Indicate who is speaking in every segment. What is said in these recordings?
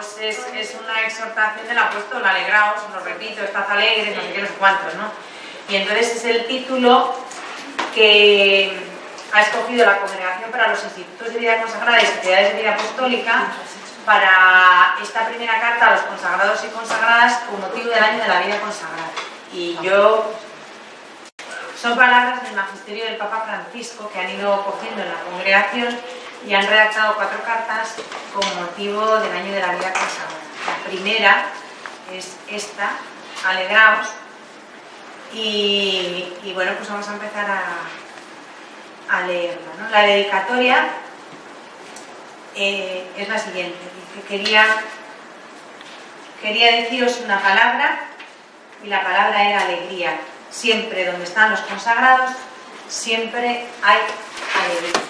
Speaker 1: es una exhortación del apóstol, alegraos, os lo repito, estad alegres, no sé qué, no sé cuántos, ¿no? Y entonces es el título que ha escogido la Congregación para los Institutos de Vida Consagrada y Sociedades de Vida Apostólica para esta primera carta a los consagrados y consagradas con motivo del año de la vida consagrada. Y son palabras del magisterio del Papa Francisco que han ido cogiendo en la congregación y han redactado 4 cartas con motivo del año de la vida consagrada. La primera es esta, alegraos, y bueno, pues vamos a empezar a leerla, ¿no? La dedicatoria es la siguiente. Dice, quería deciros una palabra, y la palabra era alegría. Siempre donde están los consagrados, siempre hay alegría.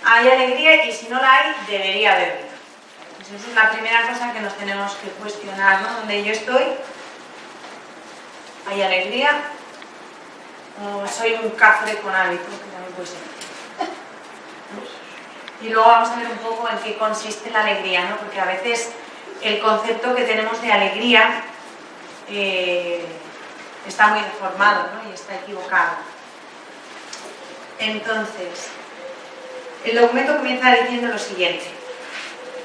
Speaker 1: Hay alegría, y si no la hay, debería haberla. Pues esa es la primera cosa que nos tenemos que cuestionar, ¿no? Donde yo estoy, ¿hay alegría? ¿O soy un cafre con hábito? Que también puede ser. Y luego vamos a ver un poco en qué consiste la alegría, ¿no? Porque a veces el concepto que tenemos de alegría está muy deformado, ¿no? Y está equivocado. Entonces, el documento comienza diciendo lo siguiente: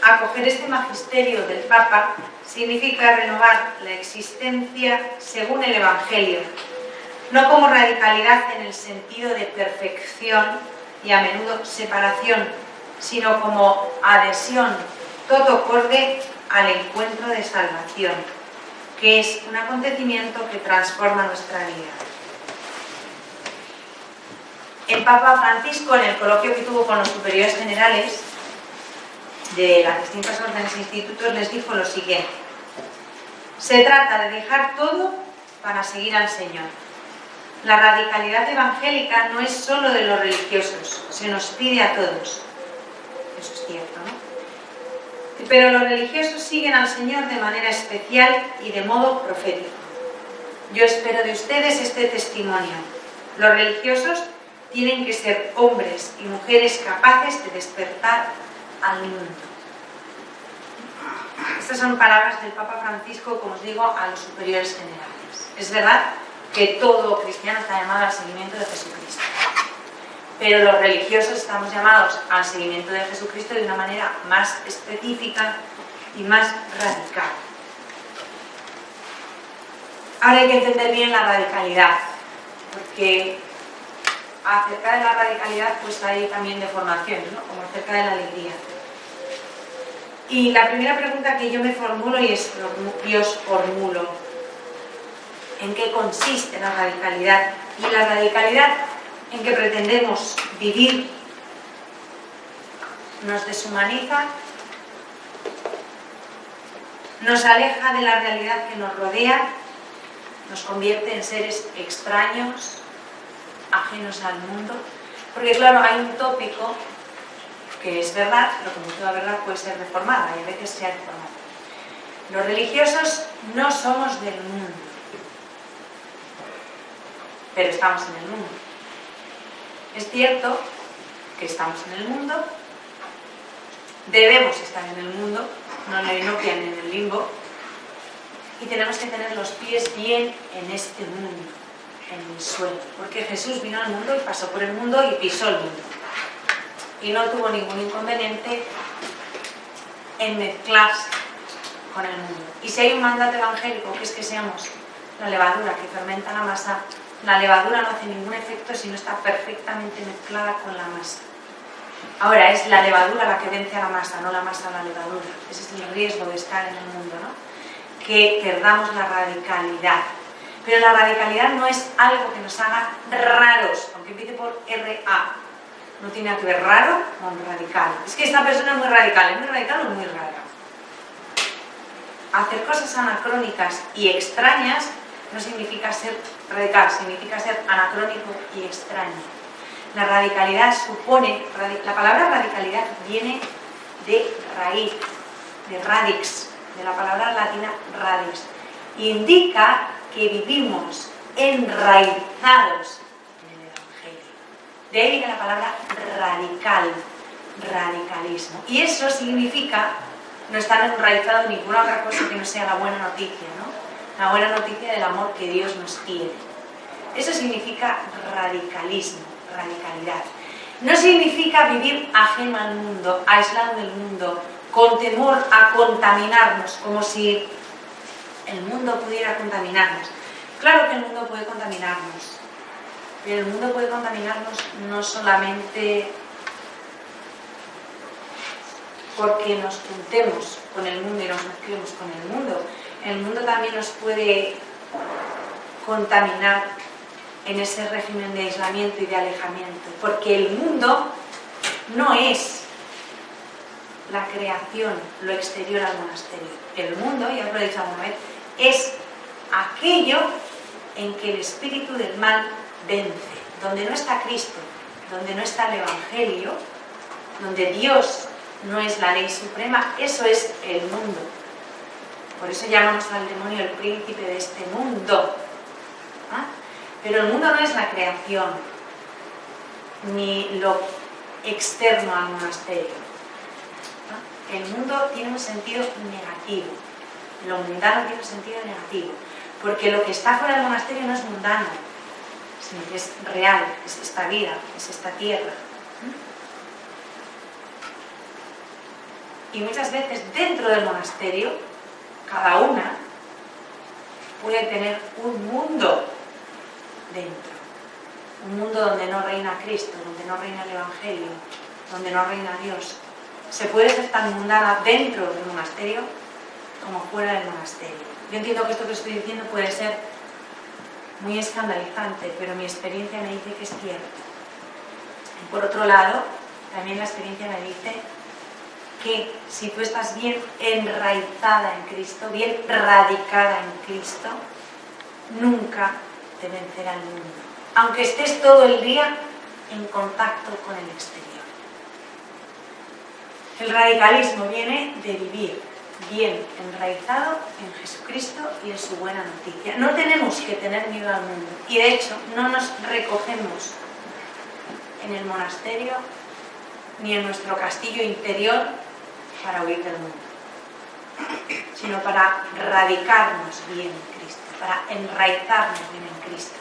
Speaker 1: acoger este magisterio del Papa significa renovar la existencia según el Evangelio, no como radicalidad en el sentido de perfección y a menudo separación, sino como adhesión totocorde al encuentro de salvación, que es un acontecimiento que transforma nuestra vida. El Papa Francisco, en el coloquio que tuvo con los superiores generales de las distintas órdenes e institutos, les dijo lo siguiente: se trata de dejar todo para seguir al Señor. La radicalidad evangélica no es solo de los religiosos, se nos pide a todos. Eso es cierto, ¿no? Pero los religiosos siguen al Señor de manera especial y de modo profético. Yo espero de ustedes este testimonio. Los religiosos tienen que ser hombres y mujeres capaces de despertar al mundo. Estas son palabras del Papa Francisco, como os digo, a los superiores generales. Es verdad que todo cristiano está llamado al seguimiento de Jesucristo, pero los religiosos estamos llamados al seguimiento de Jesucristo de una manera más específica y más radical. Ahora hay que entender bien la radicalidad, porque acerca de la radicalidad pues hay también deformaciones, ¿no? Como acerca de la alegría. Y la primera pregunta que yo me formulo y os formulo: ¿en qué consiste la radicalidad? Y la radicalidad en que pretendemos vivir nos deshumaniza, nos aleja de la realidad que nos rodea, nos convierte en seres extraños, ajenos al mundo. Porque claro, hay un tópico que es verdad, pero como toda verdad puede ser deformada, y a veces se ha deformado. Los religiosos no somos del mundo, pero estamos en el mundo. Es cierto que estamos en el mundo, debemos estar en el mundo, no en el inopia ni en el limbo, y tenemos que tener los pies bien en este mundo, en el suelo, porque Jesús vino al mundo y pasó por el mundo y pisó el mundo, y no tuvo ningún inconveniente en mezclarse con el mundo. Y si hay un mandato evangélico, que es que seamos la levadura que fermenta la masa, la levadura no hace ningún efecto si no está perfectamente mezclada con la masa. Ahora, es la levadura la que vence a la masa, no la masa a la levadura. Ese es el riesgo de estar en el mundo, ¿no? Que perdamos la radicalidad. Pero la radicalidad no es algo que nos haga raros, aunque empiece por R-A. No tiene nada que ver raro con radical. Es que esta persona es muy radical o muy rara. Hacer cosas anacrónicas y extrañas no significa ser radical, significa ser anacrónico y extraño. La radicalidad supone, la palabra radicalidad viene de raíz, de radix, de la palabra latina radix. Indica que vivimos enraizados en el Evangelio. De ahí viene la palabra radical. radicalismo. Y eso significa no estar enraizado en ninguna otra cosa que no sea la buena noticia, ¿no? La buena noticia del amor que Dios nos tiene. Eso significa radicalismo, radicalidad. No significa vivir ajeno al mundo, aislado del mundo, con temor a contaminarnos, como si el mundo pudiera contaminarnos. Claro que el mundo puede contaminarnos, pero el mundo puede contaminarnos no solamente porque nos juntemos con el mundo y nos mezclemos con el mundo. El mundo también nos puede contaminar en ese régimen de aislamiento y de alejamiento, porque el mundo no es la creación, lo exterior al monasterio. El mundo, ya os lo he dicho alguna vez, es aquello en que el espíritu del mal vence, donde no está Cristo, donde no está el Evangelio, donde Dios no es la ley suprema, eso es el mundo. Por eso llamamos al demonio el príncipe de este mundo. ¿Ah? Pero el mundo no es la creación, ni lo externo al monasterio. ¿Ah? El mundo tiene un sentido negativo, lo mundano tiene un sentido negativo, porque lo que está fuera del monasterio no es mundano, sino que es real, es esta vida, es esta tierra. Y muchas veces dentro del monasterio, cada una puede tener un mundo dentro. Un mundo donde no reina Cristo, donde no reina el Evangelio, donde no reina Dios. Se puede ser tan mundana dentro del monasterio como fuera del monasterio. Yo entiendo que esto que estoy diciendo puede ser muy escandalizante, pero mi experiencia me dice que es cierto. Y por otro lado, también la experiencia me dice que si tú estás bien enraizada en Cristo, bien radicada en Cristo, nunca te vencerá el mundo, aunque estés todo el día en contacto con el exterior. El radicalismo viene de vivir bien enraizado en Jesucristo y en su buena noticia. No tenemos que tener miedo al mundo, y de hecho no nos recogemos en el monasterio ni en nuestro castillo interior para huir del mundo, sino para radicarnos bien en Cristo, para enraizarnos bien en Cristo.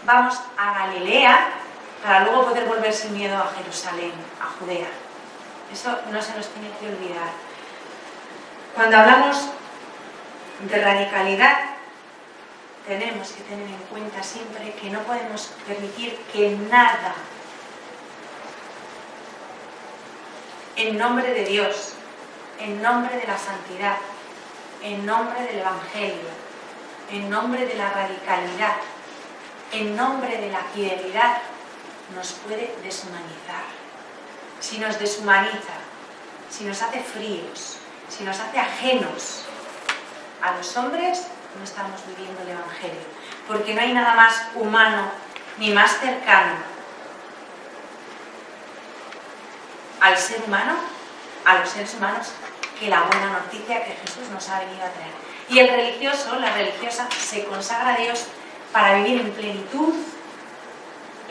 Speaker 1: Vamos a Galilea para luego poder volver sin miedo a Jerusalén, a Judea. Eso no se nos tiene que olvidar. Cuando hablamos de radicalidad, tenemos que tener en cuenta siempre que no podemos permitir que nada, en nombre de Dios, en nombre de la santidad, en nombre del Evangelio, en nombre de la radicalidad, en nombre de la fidelidad, nos puede deshumanizar. Si nos deshumaniza, si nos hace fríos, si nos hace ajenos a los hombres, no estamos viviendo el Evangelio, porque no hay nada más humano ni más cercano al ser humano, a los seres humanos, que la buena noticia que Jesús nos ha venido a traer. Y el religioso, la religiosa, se consagra a Dios para vivir en plenitud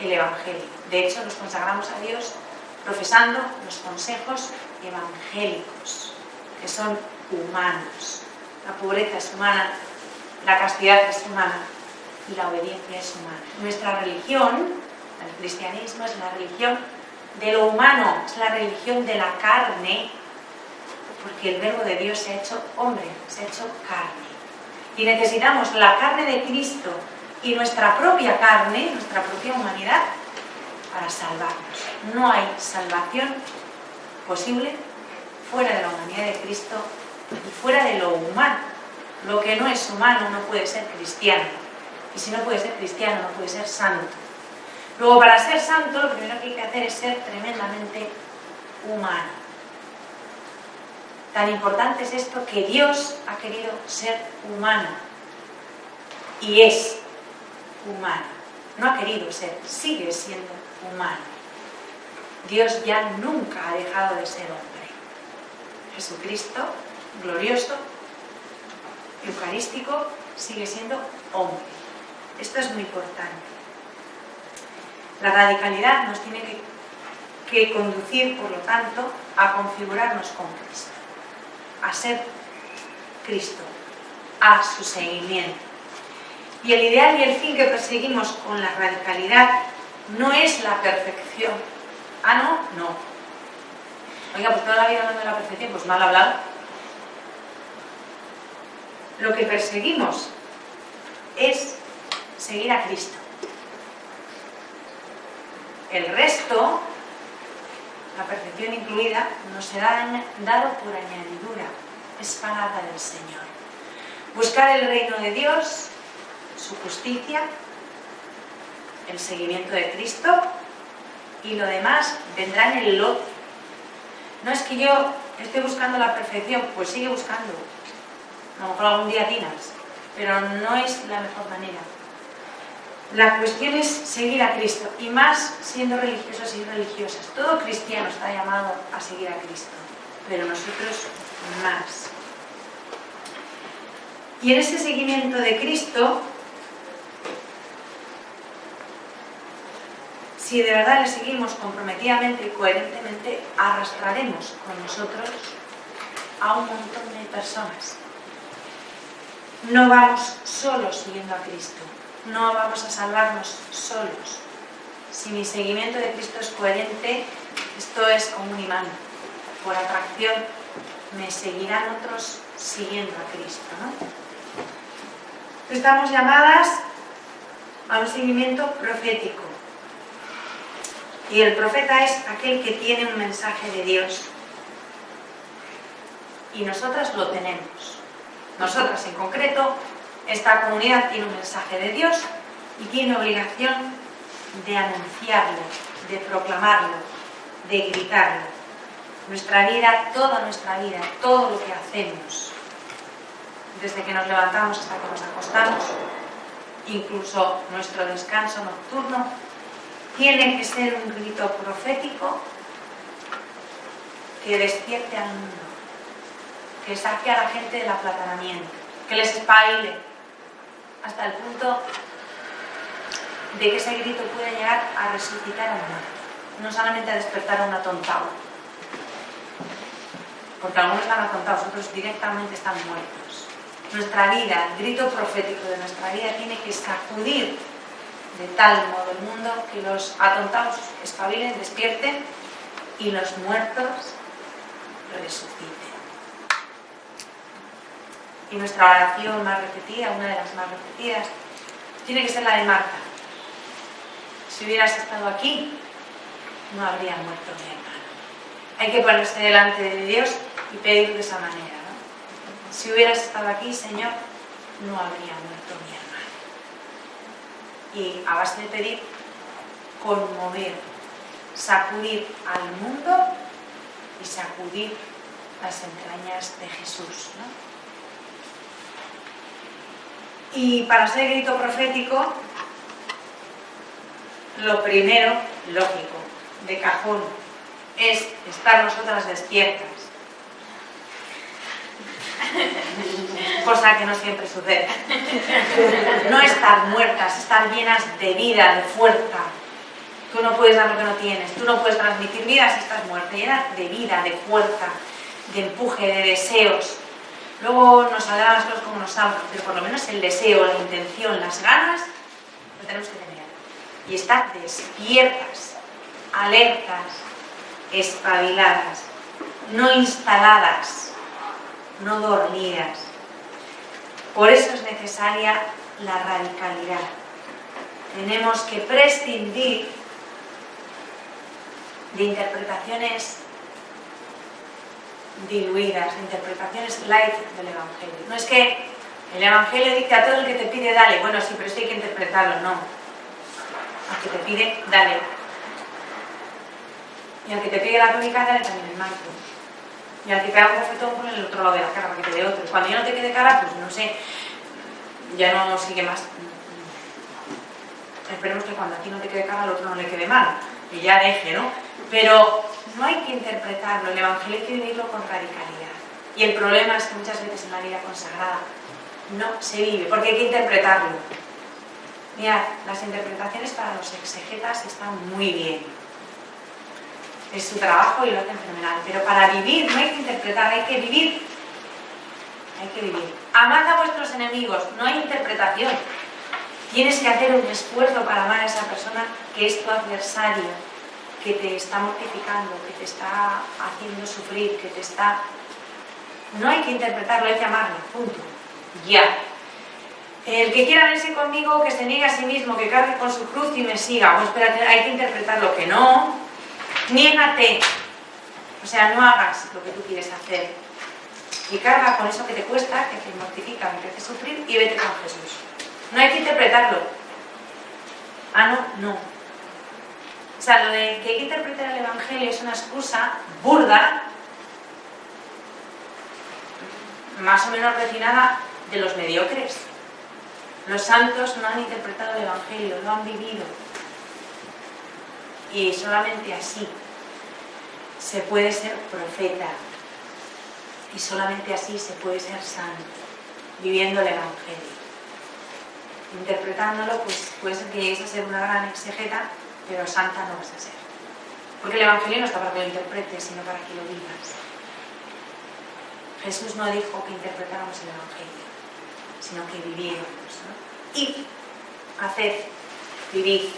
Speaker 1: el Evangelio. De hecho, nos consagramos a Dios profesando los consejos evangélicos, que son humanos. La pobreza es humana, la castidad es humana y la obediencia es humana. Nuestra religión, el cristianismo, es la religión de lo humano, es la religión de la carne, porque el verbo de Dios se ha hecho hombre, se ha hecho carne. Y necesitamos la carne de Cristo y nuestra propia carne, nuestra propia humanidad, para salvarnos. No hay salvación posible fuera de la humanidad de Cristo y fuera de lo humano. Lo que no es humano no puede ser cristiano. Y si no puede ser cristiano, no puede ser santo. Luego, para ser santo, lo primero que hay que hacer es ser tremendamente humano. Tan importante es esto que Dios ha querido ser humano. Y es humano. No ha querido ser, sigue siendo humano. Dios ya nunca ha dejado de ser hombre. Jesucristo, glorioso, eucarístico, sigue siendo hombre. Esto es muy importante. La radicalidad nos tiene que que conducir, por lo tanto, a configurarnos con Cristo, a ser Cristo, a su seguimiento. Y el ideal y el fin que perseguimos con la radicalidad no es la perfección. Ah, no, no. Oiga, pues toda la vida hablando de la perfección, pues mal hablado. Lo que perseguimos es seguir a Cristo. El resto, la perfección incluida, nos será dado por añadidura. Es palabra del Señor. Buscar el reino de Dios, su justicia, el seguimiento de Cristo, y lo demás vendrá en el lote. No es que yo esté buscando la perfección, pues sigue buscando. A lo mejor algún día atinas, pero no es la mejor manera. La cuestión es seguir a Cristo, y más siendo religiosos y religiosas. Todo cristiano está llamado a seguir a Cristo, pero nosotros más. Y en ese seguimiento de Cristo, si de verdad le seguimos comprometidamente y coherentemente, arrastraremos con nosotros a un montón de personas. No vamos solos siguiendo a Cristo, no vamos a salvarnos solos. Si mi seguimiento de Cristo es coherente, esto es como un imán. Por atracción me seguirán otros siguiendo a Cristo, ¿no? Estamos llamadas a un seguimiento profético. Y el profeta es aquel que tiene un mensaje de Dios. Y nosotras lo tenemos. Nosotras en concreto, esta comunidad tiene un mensaje de Dios y tiene obligación de anunciarlo, de proclamarlo, de gritarlo. Nuestra vida, toda nuestra vida, todo lo que hacemos, desde que nos levantamos hasta que nos acostamos, incluso nuestro descanso nocturno, tiene que ser un grito profético que despierte al mundo, que saque a la gente del aplatanamiento, que les espabile, hasta el punto de que ese grito pueda llegar a resucitar a un muerto, no solamente a despertar a un atontado, porque algunos están atontados, otros directamente están muertos. Nuestra vida, el grito profético de nuestra vida tiene que sacudir de tal modo el mundo que los atontados espabilen, despierten y los muertos resuciten. Y nuestra oración más repetida, una de las más repetidas, tiene que ser la de Marta. Si hubieras estado aquí, no habría muerto mi hermano. Hay que ponerse delante de Dios y pedir de esa manera, ¿no? Si hubieras estado aquí, Señor, no habría muerto mi hermano. Y a base de pedir, conmover, sacudir al mundo y sacudir las entrañas de Jesús, ¿no? Y para ser grito profético, lo primero, lógico, de cajón, es estar nosotras despiertas. Cosa que no siempre sucede. No estar muertas, estar llenas de vida, de fuerza. Tú no puedes dar lo que no tienes, tú no puedes transmitir vida si estás muerta, llena de vida, de fuerza, de empuje, de deseos. Luego nos saldrán las cosas como nos salgan, pero por lo menos el deseo, la intención, las ganas, lo tenemos que tener. Y estar despiertas, alertas, espabiladas, no instaladas, no dormidas. Por eso es necesaria la radicalidad. Tenemos que prescindir de interpretaciones diluidas, de interpretaciones light del Evangelio. No es que el Evangelio dice a todo el que te pide, dale. Bueno, sí, pero esto hay que interpretarlo, no. Al que te pide, dale. Y al que te pide la túnica, dale también el manto. Y al que te haga un bofetón, pon el otro lado de la cara para que te dé otro. Cuando ya no te quede cara, pues no sé, ya no sigue más. Esperemos que cuando a ti no te quede cara, al otro no le quede mal. Y ya deje, ¿no? Pero no hay que interpretarlo. El Evangelio hay que vivirlo con radicalidad. Y el problema es que muchas veces en la vida consagrada no se vive, porque hay que interpretarlo. Mirad, las interpretaciones para los exegetas están muy bien. es su trabajo y lo hacen fenomenal. Pero para vivir no hay que interpretar, hay que vivir. Hay que vivir. Amad a vuestros enemigos, no hay interpretación. Tienes que hacer un esfuerzo para amar a esa persona que es tu adversario, que te está mortificando, que te está haciendo sufrir, que te está... No hay que interpretarlo, hay que amarlo, punto. Ya. El que quiera verse conmigo, que se niegue a sí mismo, que cargue con su cruz y me siga. Bueno, espérate, hay que interpretarlo, que no. Niégate. O sea, no hagas lo que tú quieres hacer. Y carga con eso que te cuesta, que te mortifica, que te hace sufrir, y vete con Jesús. No hay que interpretarlo. Ah, no, no. O sea, lo de que hay que interpretar el Evangelio es una excusa burda, más o menos refinada, de los mediocres. Los santos no han interpretado el Evangelio, lo han vivido. Y solamente así se puede ser profeta. Y solamente así se puede ser santo, viviendo el Evangelio. Interpretándolo, pues puede ser que llegues a ser una gran exegeta, pero santa no vas a ser. Porque el Evangelio no está para que lo interpretes, sino para que lo vivas. Jesús no dijo que interpretáramos el Evangelio, sino que viviéramos, ¿no? Id, haced, vivid.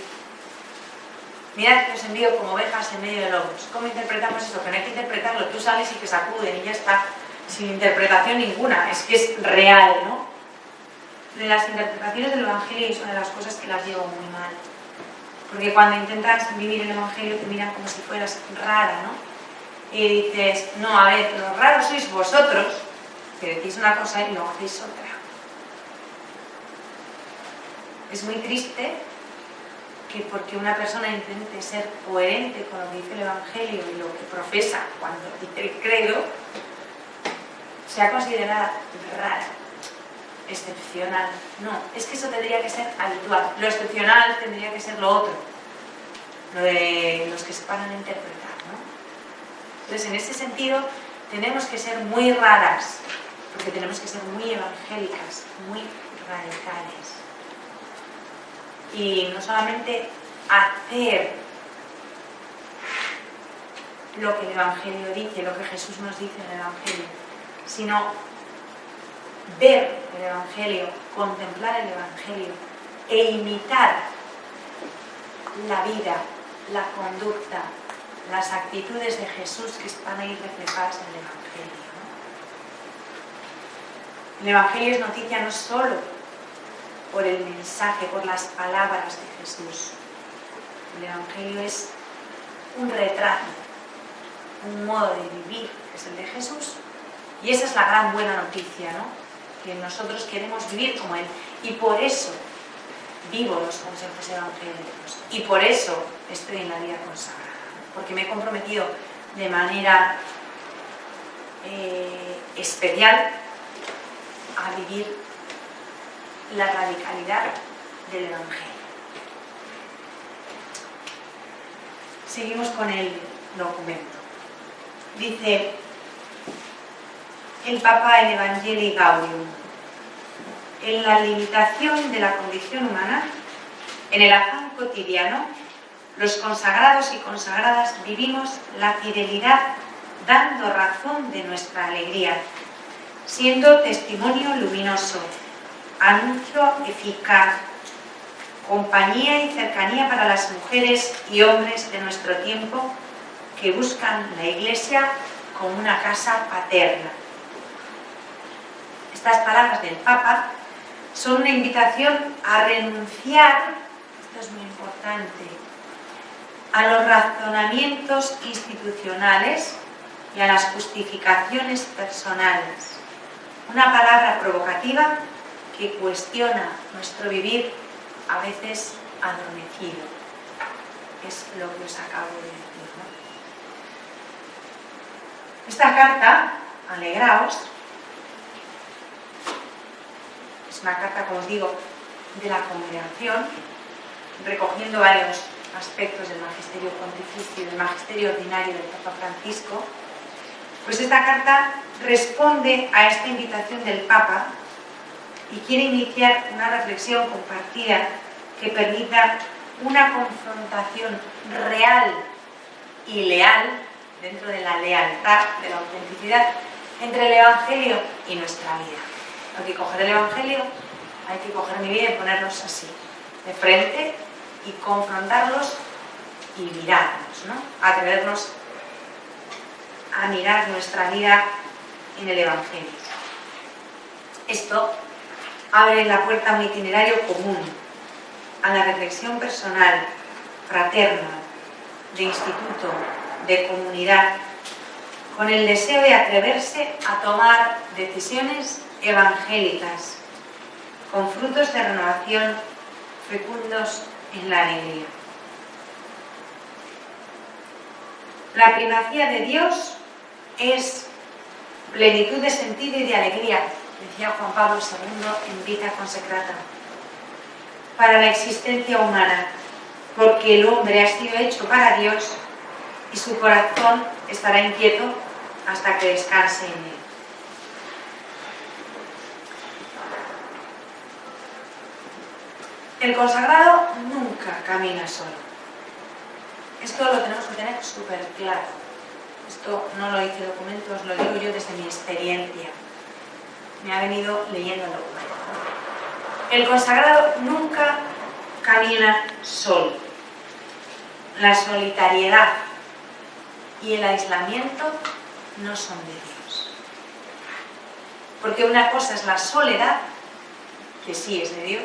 Speaker 1: Mirad que os envío como ovejas en medio de lobos. ¿Cómo interpretamos eso? Que no hay que interpretarlo, tú sales y que sacuden y ya está, sin interpretación ninguna, es que es real, ¿no? De las interpretaciones del Evangelio es una de las cosas que las llevo muy mal. Porque cuando intentas vivir el Evangelio te miran como si fueras rara, ¿no? Y dices, no, a ver, los raros sois vosotros, que decís una cosa y luego hacéis otra. Es muy triste que porque una persona intente ser coherente con lo que dice el Evangelio y lo que profesa cuando dice el credo, sea considerada rara, excepcional. No, es que eso tendría que ser habitual. Lo excepcional tendría que ser lo otro, lo de los que se paran a interpretar, ¿no? Entonces, en ese sentido, tenemos que ser muy raras, porque tenemos que ser muy evangélicas, muy radicales. Y no solamente hacer lo que el Evangelio dice, lo que Jesús nos dice en el Evangelio, sino ver el Evangelio, contemplar el Evangelio e imitar la vida, la conducta, las actitudes de Jesús que están ahí reflejadas en el Evangelio, ¿no? El Evangelio es noticia no solo por el mensaje, por las palabras de Jesús. El Evangelio es un retrato, un modo de vivir, que es el de Jesús. Y esa es la gran buena noticia, ¿no? Que nosotros queremos vivir como Él. Y por eso vivo los consejos evangélicos. Y por eso estoy en la vida consagrada. Porque me he comprometido de manera especial a vivir la radicalidad del Evangelio. Seguimos con el documento. Dice el Papa en Evangelii Gaudium: en la limitación de la condición humana, en el afán cotidiano, los consagrados y consagradas vivimos la fidelidad dando razón de nuestra alegría, siendo testimonio luminoso, anuncio eficaz, compañía y cercanía para las mujeres y hombres de nuestro tiempo que buscan la Iglesia como una casa paterna. Estas palabras del Papa son una invitación a renunciar, esto es muy importante, a los razonamientos institucionales y a las justificaciones personales. Una palabra provocativa que cuestiona nuestro vivir, a veces adormecido. Es lo que os acabo de decir, ¿no? Esta carta, alegraos, es una carta, como os digo, de la congregación, recogiendo varios aspectos del magisterio pontificio y del magisterio ordinario del Papa Francisco. Pues esta carta responde a esta invitación del Papa y quiere iniciar una reflexión compartida que permita una confrontación real y leal, dentro de la lealtad, de la autenticidad, entre el Evangelio y nuestra vida. Hay que coger el Evangelio, hay que coger mi vida y ponerlos así, de frente, y confrontarlos y mirarnos, ¿no? Atrevernos a mirar nuestra vida en el Evangelio. Esto abre la puerta a un itinerario común, a la reflexión personal, fraterna, de instituto, de comunidad, con el deseo de atreverse a tomar decisiones evangélicas, con frutos de renovación fecundos en la alegría. La primacía de Dios es plenitud de sentido y de alegría, decía Juan Pablo II en Vita Consecrata, para la existencia humana, porque el hombre ha sido hecho para Dios y su corazón estará inquieto hasta que descanse en él. El consagrado nunca camina solo. Esto lo tenemos que tener súper claro. Esto no lo hice documentos, lo digo yo desde mi experiencia. Me ha venido leyendo el documento. El consagrado nunca camina solo. La solitariedad y el aislamiento no son de Dios. Porque una cosa es la soledad, que sí es de Dios,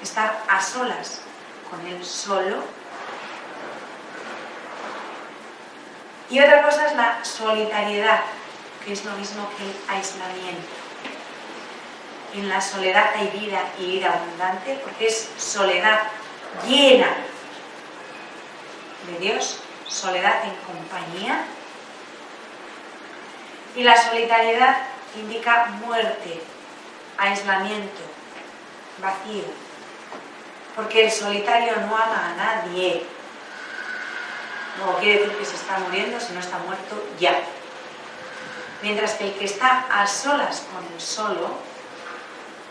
Speaker 1: estar a solas con Él solo. Y otra cosa es la solitariedad, que es lo mismo que el aislamiento. En la soledad hay vida y vida abundante, porque es soledad llena de Dios, soledad en compañía. Y la solitariedad indica muerte, aislamiento, vacío. Porque el solitario no ama a nadie. No quiere decir que se está muriendo, si no está muerto ya. Mientras que el que está a solas con el solo,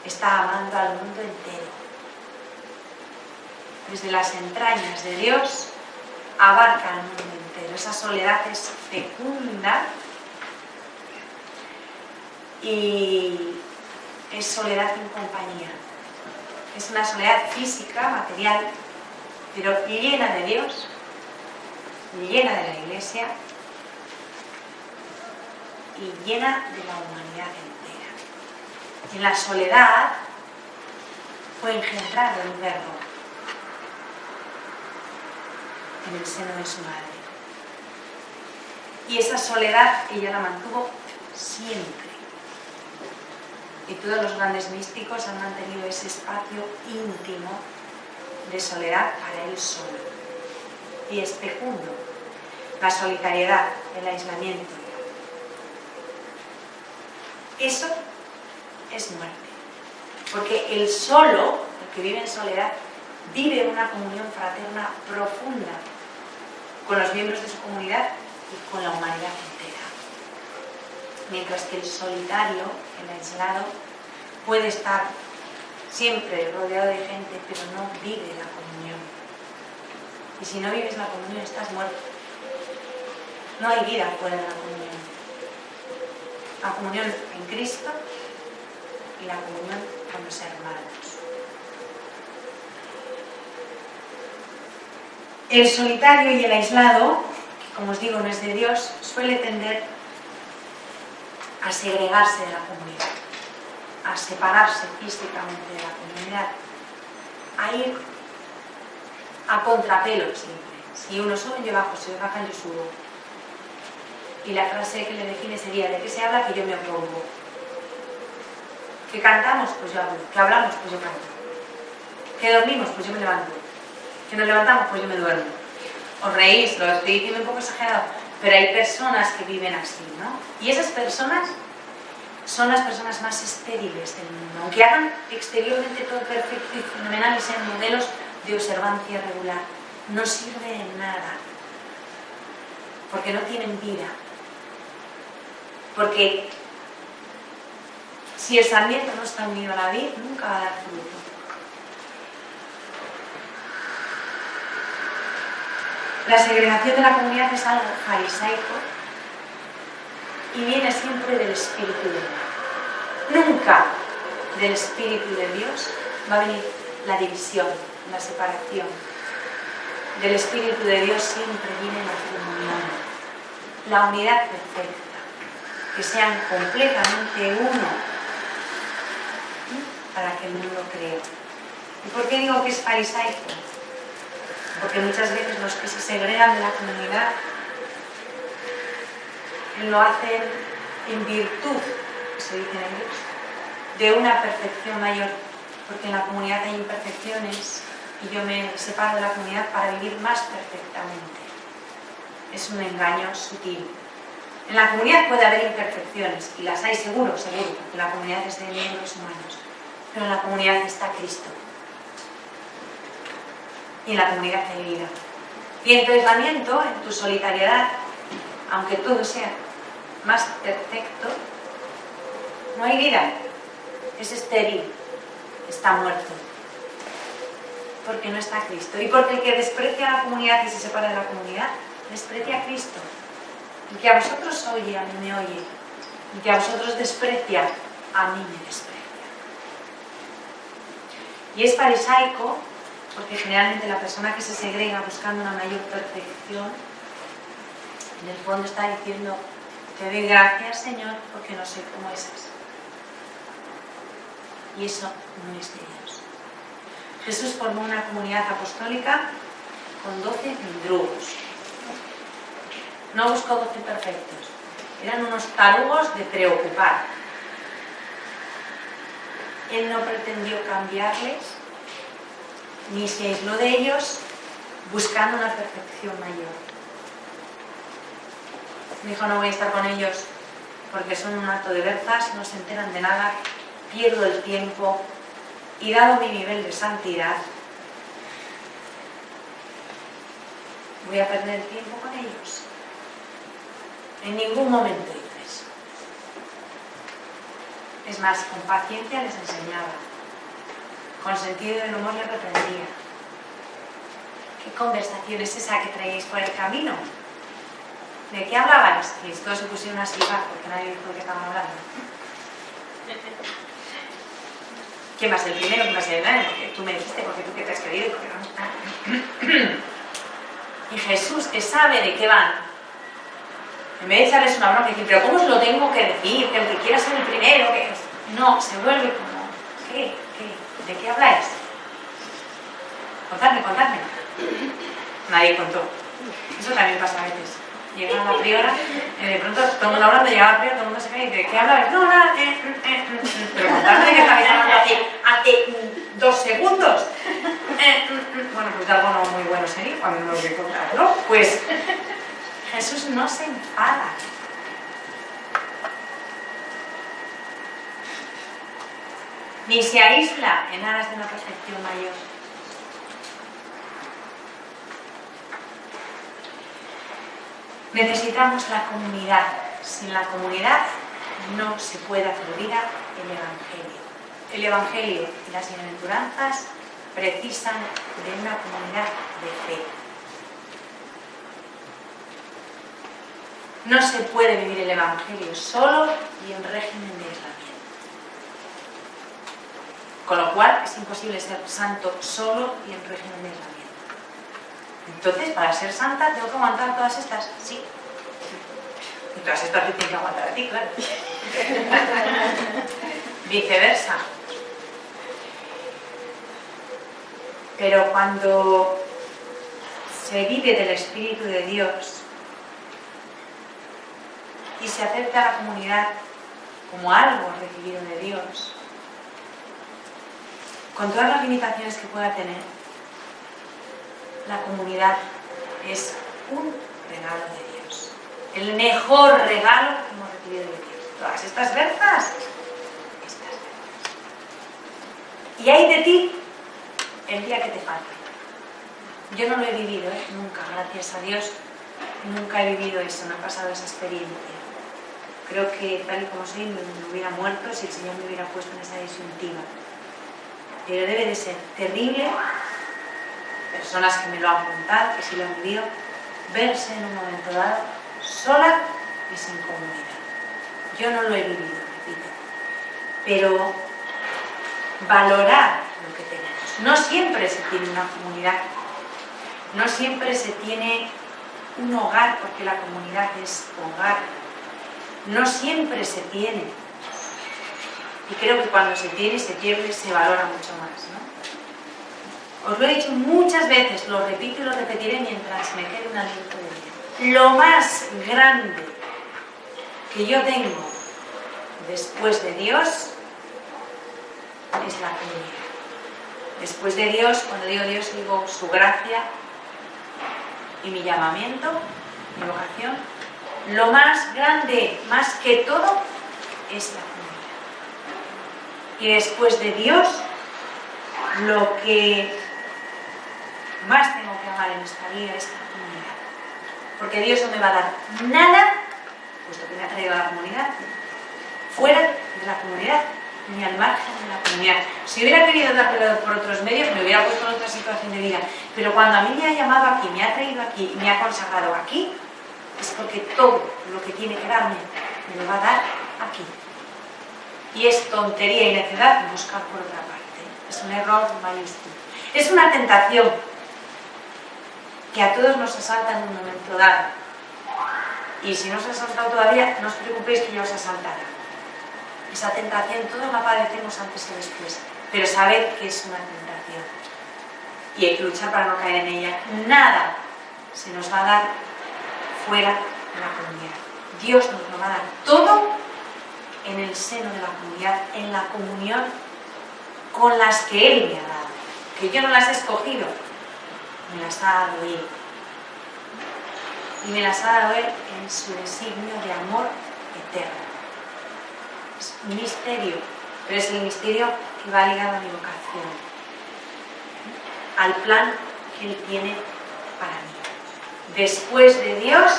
Speaker 1: está amando al mundo entero. Desde las entrañas de Dios, abarca al mundo entero. Esa soledad es fecunda y es soledad en compañía. Es una soledad física, material, pero llena de Dios, llena de la Iglesia y llena de la humanidad entera. En la soledad fue engendrado el Verbo en el seno de su madre. Y esa soledad ella la mantuvo siempre. Y todos los grandes místicos han mantenido ese espacio íntimo de soledad para él solo. Y es fecundo. La solitariedad, el aislamiento. Eso es muerte. Porque el solo, el que vive en soledad, vive una comunión fraterna profunda con los miembros de su comunidad y con la humanidad entera. Mientras que el solitario, el aislado, puede estar siempre rodeado de gente, pero no vive la comunión. Y si no vives la comunión, estás muerto. No hay vida fuera de la comunión. La comunión en Cristo y la comunión con los hermanos. El solitario y el aislado, que como os digo no es de Dios, suele tender a segregarse de la comunidad, a separarse físicamente de la comunidad, a ir a contrapelo siempre. Si uno sube, yo bajo, si bajan, yo subo. Y la frase que le define sería: ¿de qué se habla? Que yo me opongo. ¿Que cantamos? Pues yo hablo. ¿Que hablamos? Pues yo canto. ¿Que dormimos? Pues yo me levanto. ¿Que nos levantamos? Pues yo me duermo. Os reís, lo estoy diciendo un poco exagerado, pero hay personas que viven así, ¿no? Y esas personas son las personas más estériles del mundo. Aunque hagan exteriormente todo perfecto y fenomenal y sean modelos de observancia regular, no sirve de nada. Porque no tienen vida. Porque si el sarmiento no está unido a la vid, nunca va a dar fruto. La segregación de la comunidad es algo farisaico y viene siempre del Espíritu de Dios. Nunca del Espíritu de Dios va a venir la división, la separación. Del Espíritu de Dios siempre viene la comunión, la unidad perfecta, que sean completamente uno para que el mundo crea. ¿Y por qué digo que es farisaico? Porque muchas veces los que se segregan de la comunidad lo hacen en virtud, se dicen ellos, de una perfección mayor, porque en la comunidad hay imperfecciones y yo me separo de la comunidad para vivir más perfectamente. Es un engaño sutil. En la comunidad puede haber imperfecciones, y las hay seguro, porque la comunidad es de miembros humanos, pero en la comunidad está Cristo. Y en la comunidad hay vida. Y en tu aislamiento, en tu solitariedad, aunque todo sea más perfecto, no hay vida. Es estéril, está muerto. Porque no está Cristo. Y porque el que desprecia a la comunidad y se separa de la comunidad, desprecia a Cristo. El que a vosotros oye, a mí me oye. El que a vosotros desprecia, a mí me desprecia. Y es farisaico, porque generalmente la persona que se segrega buscando una mayor perfección, en el fondo está diciendo, te doy gracias, Señor, porque no soy como esas. Y eso no es de Dios. Jesús formó una comunidad apostólica con 12 mindrugos. No buscó 12 perfectos. Eran unos tarugos de preocupar. Él no pretendió cambiarles, ni se aisló de ellos buscando una perfección mayor. Dijo, no voy a estar con ellos porque son un acto de berzas, no se enteran de nada, pierdo el tiempo y dado mi nivel de santidad, voy a perder el tiempo con ellos. En ningún momento hizo eso. Es más, con paciencia les enseñaba, con sentido del humor les reprendía. ¿Qué conversación es esa que traíais por el camino? ¿De qué hablabais? Y todos se pusieron a silbar porque nadie dijo de qué estaban hablando. ¿Quién va a ser el primero? ¿Quién va a ser el primero? Porque tú me dijiste, porque tú que te has querido y porque no. Y Jesús, que sabe de qué van, en vez de echarles una broma y decir, pero ¿cómo os lo tengo que decir? Que el que quiera ser el primero, que... No, se vuelve como, ¿qué? ¿De qué habláis? Contadme. Nadie contó. Eso también pasa a veces. Llega la priora, de pronto todo el mundo hablando, llega la priora, todo el mundo se cae y dice, ¿de qué habláis? No, nada, pero contadme de qué estáis hablando hace 2 segundos. Bueno, pues de algo no muy bueno sería cuando no lo voy a contar, ¿no? Pues Jesús no se enfada. Ni se aísla en aras de una perfección mayor. Necesitamos la comunidad. Sin la comunidad no se puede hacer vida el Evangelio. El Evangelio y las bienaventuranzas precisan de una comunidad de fe. No se puede vivir el Evangelio solo y en régimen de aislamiento. Con lo cual es imposible ser santo solo y en régimen de aislamiento. Entonces, para ser santa, ¿tengo que aguantar todas estas? Sí. Y todas estas te tienen que aguantar a ti, claro. Viceversa. Pero cuando se vive del Espíritu de Dios y se acepta a la comunidad como algo recibido de Dios, con todas las limitaciones que pueda tener, la comunidad es un regalo de Dios. El mejor regalo que hemos recibido de Dios. Todas estas berzas. Y hay de ti el día que te falte. Yo no lo he vivido, nunca, gracias a Dios, nunca he vivido eso, no he pasado esa experiencia. Creo que tal y como soy me hubiera muerto si el Señor me hubiera puesto en esa disyuntiva. Pero debe de ser terrible, personas que me lo han contado, que sí lo han vivido, verse en un momento dado sola y sin comunidad. Yo no lo he vivido, repito, pero valorar lo que tenemos. No siempre se tiene una comunidad, no siempre se tiene un hogar, porque la comunidad es hogar. No siempre se tiene. Y creo que cuando se tiene y se pierde, se valora mucho más, ¿no? Os lo he dicho muchas veces, lo repito y lo repetiré mientras me quede un aliento de vida. Lo más grande que yo tengo después de Dios es la comunidad. Después de Dios, cuando digo Dios, digo su gracia y mi llamamiento, mi vocación. Lo más grande, más que todo, es la comunidad. Y después de Dios, lo que más tengo que amar en esta vida es la comunidad. Porque Dios no me va a dar nada, puesto que me ha traído a la comunidad, fuera de la comunidad, ni al margen de la comunidad. Si hubiera querido darlo por otros medios, me hubiera puesto en otra situación de vida. Pero cuando a mí me ha llamado aquí, me ha traído aquí, me ha consagrado aquí, es porque todo lo que tiene que darme me lo va a dar aquí. Y es tontería y necedad buscar por otra parte. Es un error mayúsculo. Es una tentación que a todos nos asalta en un momento dado. Y si no os ha asaltado todavía, no os preocupéis que ya os asaltará. Esa tentación todos la padecemos antes y después, pero sabed que es una tentación. Y hay que luchar para no caer en ella. Nada se nos va a dar fuera de la comunidad. Dios nos lo va a dar todo en el seno de la comunidad, en la comunión con las que Él me ha dado. Que yo no las he escogido, me las ha dado Él. Y me las ha dado Él en su designio de amor eterno. Es un misterio, pero es el misterio que va ligado a mi vocación, al plan que Él tiene para mí. Después de Dios,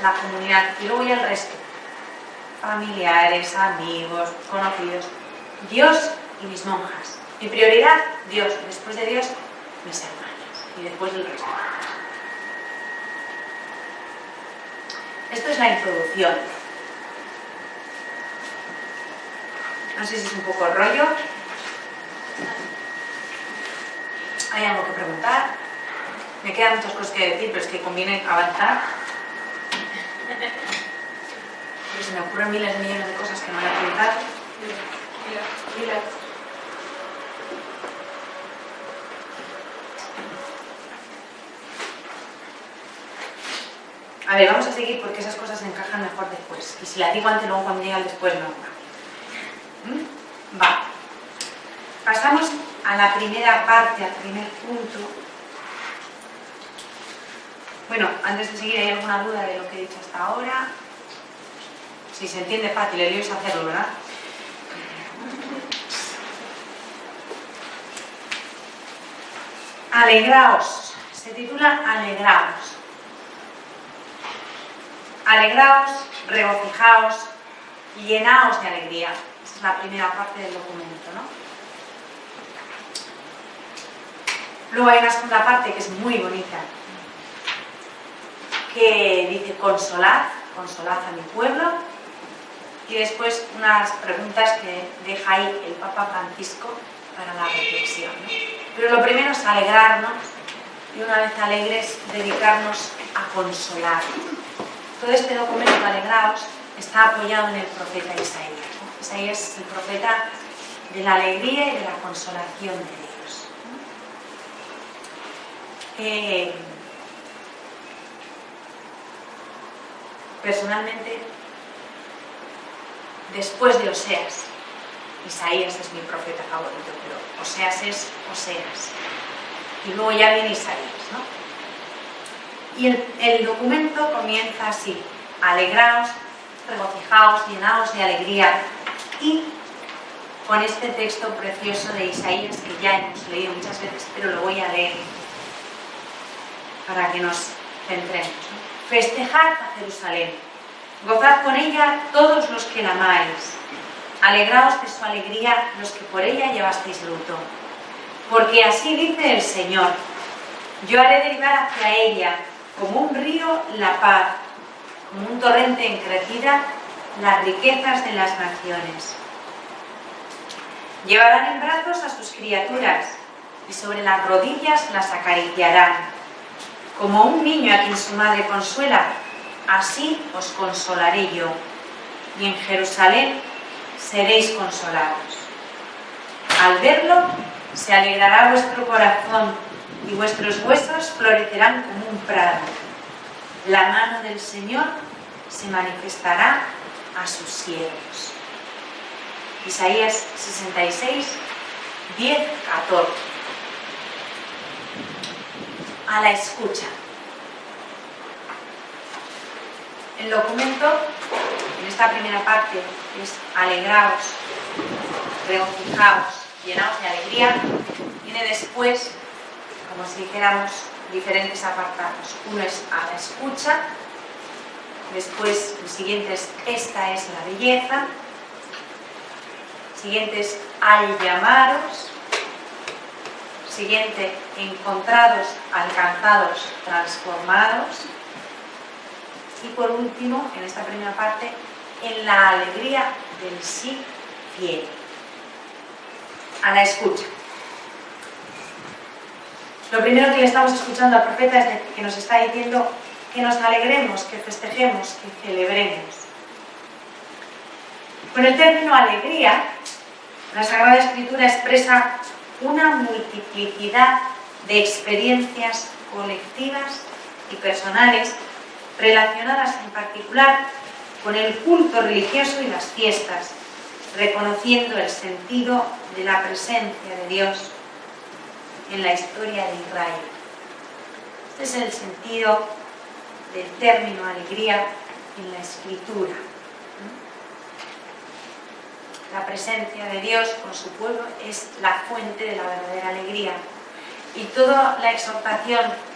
Speaker 1: la comunidad, y luego ya el resto, familiares, amigos, conocidos, Dios y mis monjas. Mi prioridad, Dios. Después de Dios, mis hermanas, y después el resto. Esto es la introducción. No sé si es un poco rollo. ¿Hay algo que preguntar? Me quedan muchas cosas que decir, pero es que conviene avanzar. Pero se me ocurren miles de millones de cosas que no voy a preguntar. Mira. A ver, vamos a seguir porque esas cosas se encajan mejor después. Y si la digo antes, luego cuando llega el después no. Va. Pasamos a la primera parte, al primer punto. Bueno, antes de seguir, ¿hay alguna duda de lo que he dicho hasta ahora? Si se entiende fácil, el lío es hacerlo, ¿verdad? Alegraos. Se titula Alegraos. Alegraos, regocijaos, llenaos de alegría. Esa es la primera parte del documento, ¿no? Luego hay una segunda parte que es muy bonita, que dice consolad a mi pueblo, y después unas preguntas que deja ahí el Papa Francisco para la reflexión, ¿no? Pero lo primero es alegrarnos, y una vez alegres, dedicarnos a consolar. Todo este documento, Alegraos, está apoyado en el profeta Isaías, ¿no? Isaías es el profeta de la alegría y de la consolación de Dios. Personalmente, después de Oseas, Isaías es mi profeta favorito, pero Oseas es Oseas. Y luego ya viene Isaías, ¿no? Y el documento comienza así: alegraos, regocijaos, llenaos de alegría. Y con este texto precioso de Isaías, que ya hemos leído muchas veces, pero lo voy a leer para que nos centremos, ¿no? Festejad a Jerusalén, gozad con ella todos los que la amáis, alegraos de su alegría los que por ella llevasteis luto, porque así dice el Señor: yo haré derivar hacia ella como un río la paz, como un torrente en crecida las riquezas de las naciones. Llevarán en brazos a sus criaturas y sobre las rodillas las acariciarán. Como un niño a quien su madre consuela, así os consolaré yo, y en Jerusalén seréis consolados. Al verlo, se alegrará vuestro corazón y vuestros huesos florecerán como un prado. La mano del Señor se manifestará a sus siervos. Isaías 66, 10, 14. A la escucha. El documento, en esta primera parte, es alegraos, regocijaos, llenaos de alegría. Viene después, como si dijéramos, diferentes apartados. Uno es a la escucha, después el siguiente es esta es la belleza, siguiente es al llamaros, siguiente encontrados, alcanzados, transformados, y por último, en esta primera parte, en la alegría del sí fiel. A la escucha. Lo primero que le estamos escuchando al profeta es que nos está diciendo que nos alegremos, que festejemos, que celebremos. Con el término alegría, la Sagrada Escritura expresa una multiplicidad de experiencias colectivas y personales relacionadas en particular con el culto religioso y las fiestas, reconociendo el sentido de la presencia de Dios en la historia de Israel. Este es el sentido del término alegría en la Escritura. La presencia de Dios con su pueblo es la fuente de la verdadera alegría. Y toda la exhortación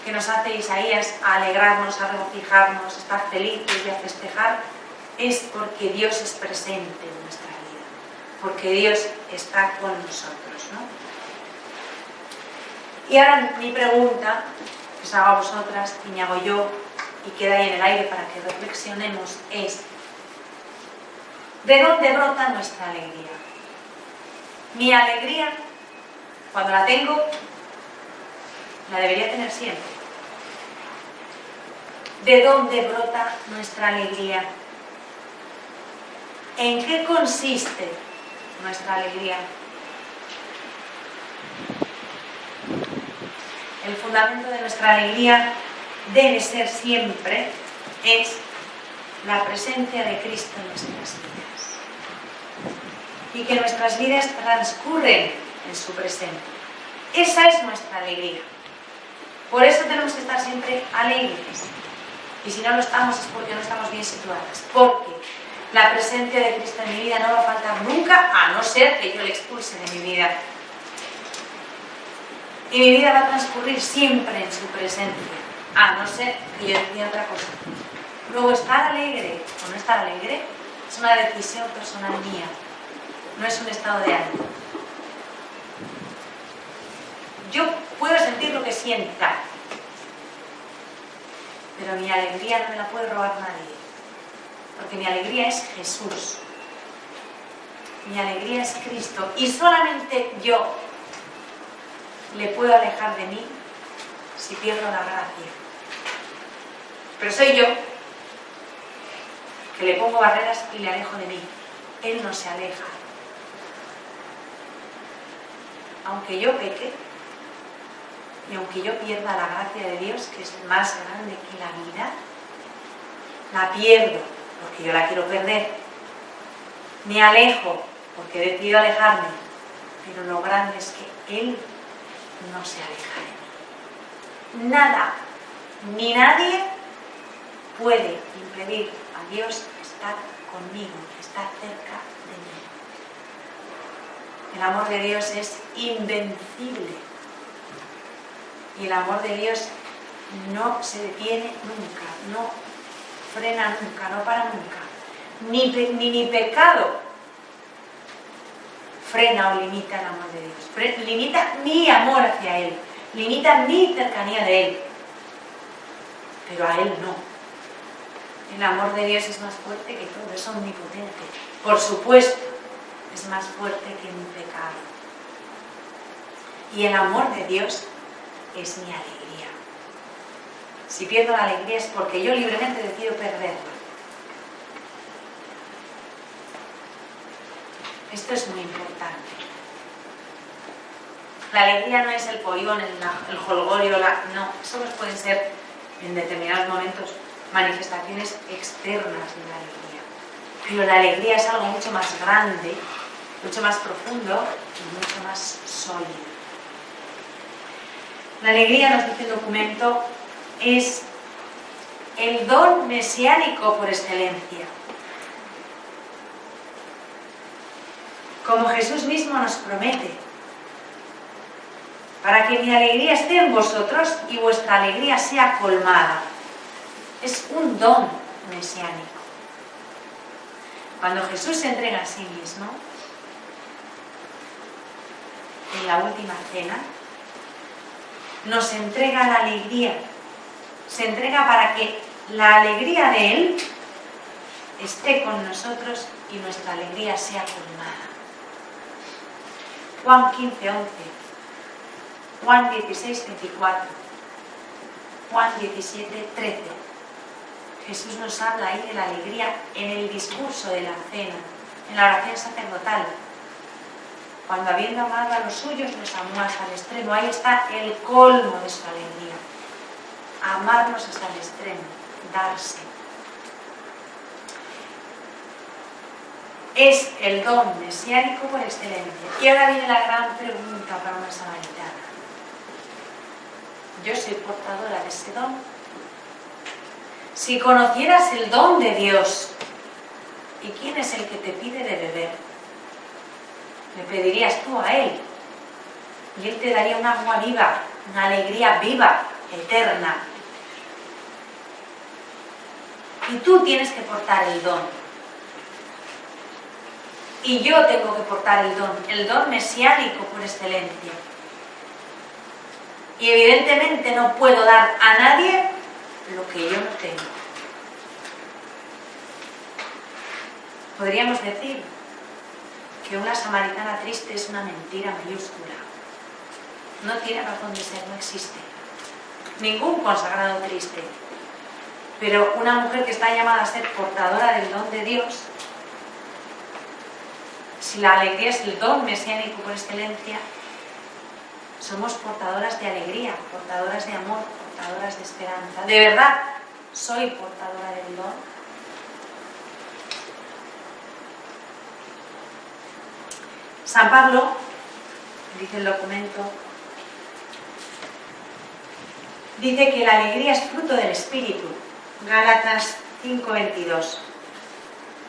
Speaker 1: que nos hace Isaías a alegrarnos, a regocijarnos, a estar felices y a festejar, es porque Dios es presente en nuestra vida, porque Dios está con nosotros, ¿no? Y ahora mi pregunta, que os hago a vosotras y me hago yo, y queda ahí en el aire para que reflexionemos, es: ¿de dónde brota nuestra alegría? Mi alegría, cuando la tengo, la debería tener siempre. ¿De dónde brota nuestra alegría? ¿En qué consiste nuestra alegría? El fundamento de nuestra alegría debe ser siempre, es la presencia de Cristo en nuestras vidas. Y que nuestras vidas transcurren en su presencia. Esa es nuestra alegría. Por eso tenemos que estar siempre alegres. Y si no lo estamos es porque no estamos bien situadas. Porque la presencia de Cristo en mi vida no va a faltar nunca, a no ser que yo le expulse de mi vida. Y mi vida va a transcurrir siempre en su presencia, a no ser que yo decida otra cosa. Luego, estar alegre o no estar alegre es una decisión personal mía, no es un estado de ánimo. Yo puedo sentir lo que sienta, pero mi alegría no me la puede robar nadie, porque mi alegría es Jesús, mi alegría es Cristo, y solamente yo le puedo alejar de mí si pierdo la gracia. Pero soy yo que le pongo barreras y le alejo de mí. Él no se aleja. Aunque yo peque y aunque yo pierda la gracia de Dios, que es más grande que la vida, la pierdo porque yo la quiero perder. Me alejo porque he decidido alejarme, pero lo grande es que Él no se aleja de mí. Nada ni nadie puede impedir a Dios estar conmigo, estar cerca de mí. El amor de Dios es invencible y el amor de Dios no se detiene nunca, no frena nunca, no para nunca. Ni mi pecado frena o limita el amor de Dios. Limita mi amor hacia Él, limita mi cercanía de Él. pero a Él no. El amor de Dios es más fuerte que todo, es omnipotente. Por supuesto, es más fuerte que mi pecado. Y el amor de Dios es mi alegría. Si pierdo la alegría es porque yo libremente decido perderla. Esto es muy importante. La alegría no es el pollón, el jolgorio, no, eso pueden ser en determinados momentos manifestaciones externas de la alegría. Pero la alegría es algo mucho más grande, mucho más profundo y mucho más sólido. La alegría, nos dice el documento, es el don mesiánico por excelencia. Como Jesús mismo nos promete, para que mi alegría esté en vosotros y vuestra alegría sea colmada. Es un don mesiánico. Cuando Jesús se entrega a sí mismo, en la última cena, nos entrega la alegría. Se entrega para que la alegría de Él esté con nosotros y nuestra alegría sea colmada. Juan 15, 11. Juan 16, 24, Juan 17, 13. Jesús nos habla ahí de la alegría en el discurso de la cena, en la oración sacerdotal. Cuando habiendo amado a los suyos, los amó hasta el extremo. Ahí está el colmo de su alegría. Amarnos hasta el extremo, darse. Es el don mesiánico por excelencia. Y ahora viene la gran pregunta para una samaritana. ¿Yo soy portadora de ese don? Si conocieras el don de Dios, ¿y quién es el que te pide de beber? Le pedirías tú a Él, y Él te daría un agua viva, una alegría viva, eterna. Y tú tienes que portar el don. Y yo tengo que portar el don mesiánico por excelencia. Y evidentemente no puedo dar a nadie lo que yo no tengo. Podríamos decir que una samaritana triste es una mentira mayúscula. No tiene razón de ser, no existe. Ningún consagrado triste. Pero una mujer que está llamada a ser portadora del don de Dios, si la alegría es el don mesiánico por excelencia, somos portadoras de alegría, portadoras de amor, portadoras de esperanza. ¿De verdad soy portadora del don? San Pablo, dice el documento, dice que la alegría es fruto del Espíritu. Gálatas 5:22.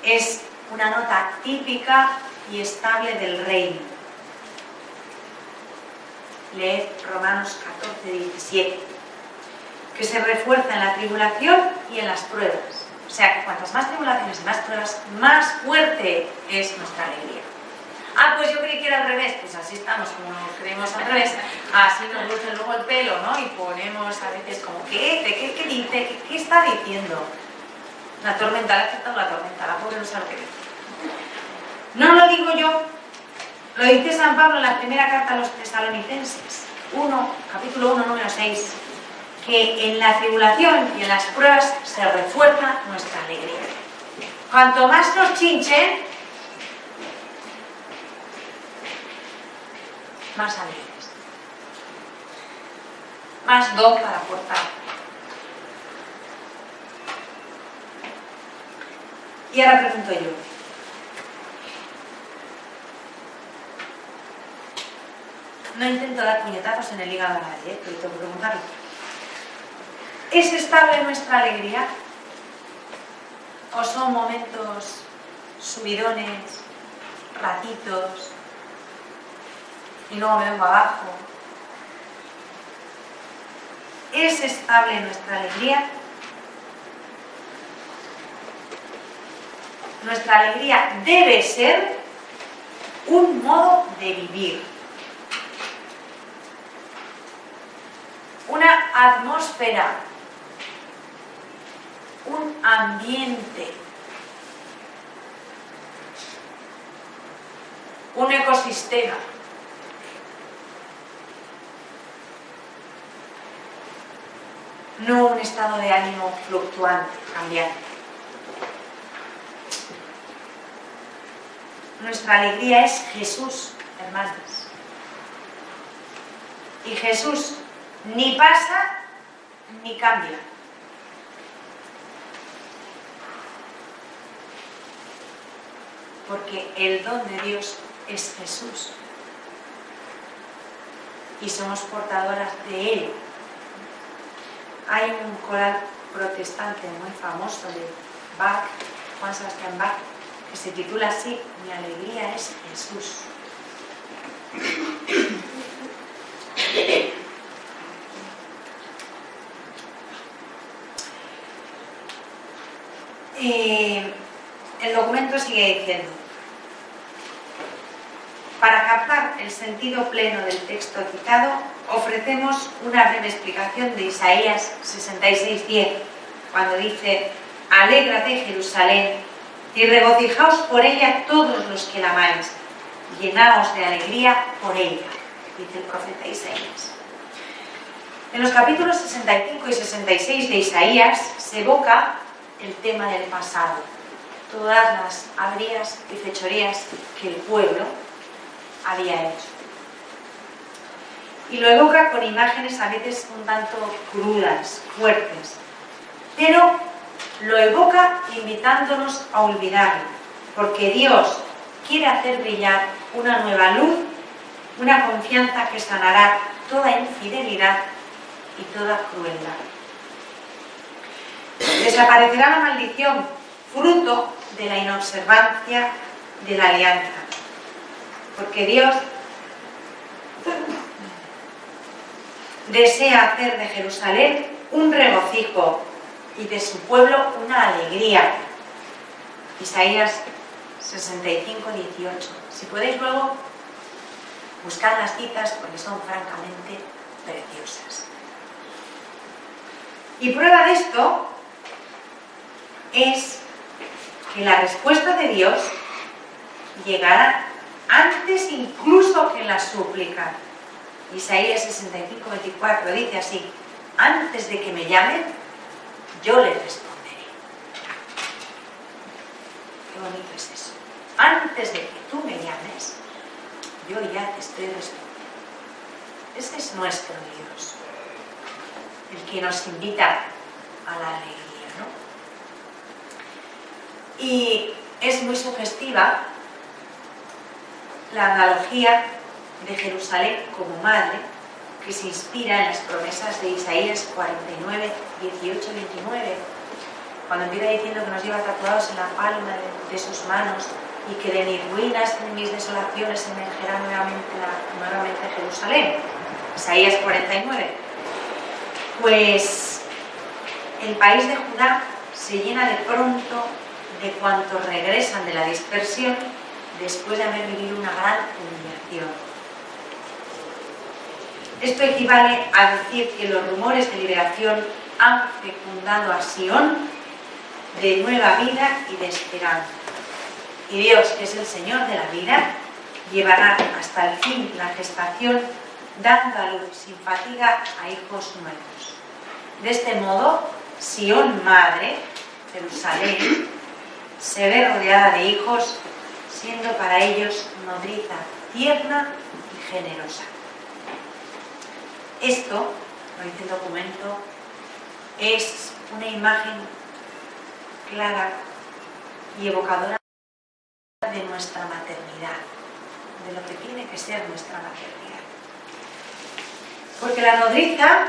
Speaker 1: Es una nota típica y estable del reino. Leed Romanos 14:17, que se refuerza en la tribulación y en las pruebas. O sea que cuantas más tribulaciones y más pruebas, más fuerte es nuestra alegría. Ah, pues yo creí que era al revés. Pues así estamos, como nos creemos al revés, así nos luce luego el pelo, ¿no? Y ponemos a veces como, ¿qué dice? ¿Qué está diciendo? La tormenta, le ha afectado la tormenta, la pobre no sabe qué dice. No lo digo yo, lo dice San Pablo en la primera carta a los Tesalonicenses, capítulo 1, número 6, que en la tribulación y en las pruebas se refuerza nuestra alegría. Cuanto más nos chinchen, más alegres, más don para aportar. Y ahora pregunto yo, no intento dar puñetazos en el hígado a nadie, pero tengo que preguntarlo. ¿Es estable nuestra alegría? ¿O son momentos subidones, ratitos, y luego me vengo abajo? ¿Es estable nuestra alegría? Nuestra alegría debe ser un modo de vivir, una atmósfera ambiente, un ecosistema. No un estado de ánimo fluctuante, cambiante. Nuestra alegría es Jesús, hermanos. Y Jesús ni pasa ni cambia. Porque el don de Dios es Jesús. Y somos portadoras de Él. Hay un coral protestante muy famoso de Bach, Juan Sebastián Bach, que se titula así: Mi alegría es Jesús. El documento sigue diciendo: para captar el sentido pleno del texto citado, ofrecemos una breve explicación de Isaías 66:10, cuando dice: Alégrate, Jerusalén, y regocijaos por ella todos los que la amáis, llenaos de alegría por ella, dice el profeta Isaías. En los capítulos 65 y 66 de Isaías se evoca el tema del pasado, todas las averías y fechorías que el pueblo había hecho. Y lo evoca con imágenes a veces un tanto crudas, fuertes, pero lo evoca invitándonos a olvidarlo, porque Dios quiere hacer brillar una nueva luz, una confianza que sanará toda infidelidad y toda crueldad. Desaparecerá la maldición, fruto de la inobservancia de la alianza, porque Dios desea hacer de Jerusalén un regocijo y de su pueblo una alegría. Isaías 65:18. Si podéis luego buscar las citas, porque son francamente preciosas. Y prueba de esto es que la respuesta de Dios llegará antes incluso que la súplica. Isaías 65:24 dice así: antes de que me llamen, yo les responderé. Qué bonito es eso. Antes de que tú me llames, yo ya te estoy respondiendo. Ese es nuestro Dios, el que nos invita a la alegría, ¿no? Y es muy sugestiva la analogía de Jerusalén como madre, que se inspira en las promesas de Isaías 49, 18 y 29, cuando empieza diciendo que nos lleva tatuados en la palma de sus manos y que de mis ruinas, de mis desolaciones emergerá nuevamente Jerusalén. Isaías 49. Pues el país de Judá se llena de pronto de cuantos regresan de la dispersión después de haber vivido una gran humillación. Esto equivale a decir que los rumores de liberación han fecundado a Sión de nueva vida y de esperanza. Y Dios, que es el Señor de la vida, llevará hasta el fin la gestación, dando a luz sin fatiga a hijos nuevos. De este modo, Sión madre, Jerusalén, se ve rodeada de hijos, siendo para ellos nodriza tierna y generosa. Esto, lo dice el documento, es una imagen clara y evocadora de nuestra maternidad, de lo que tiene que ser nuestra maternidad. Porque la nodriza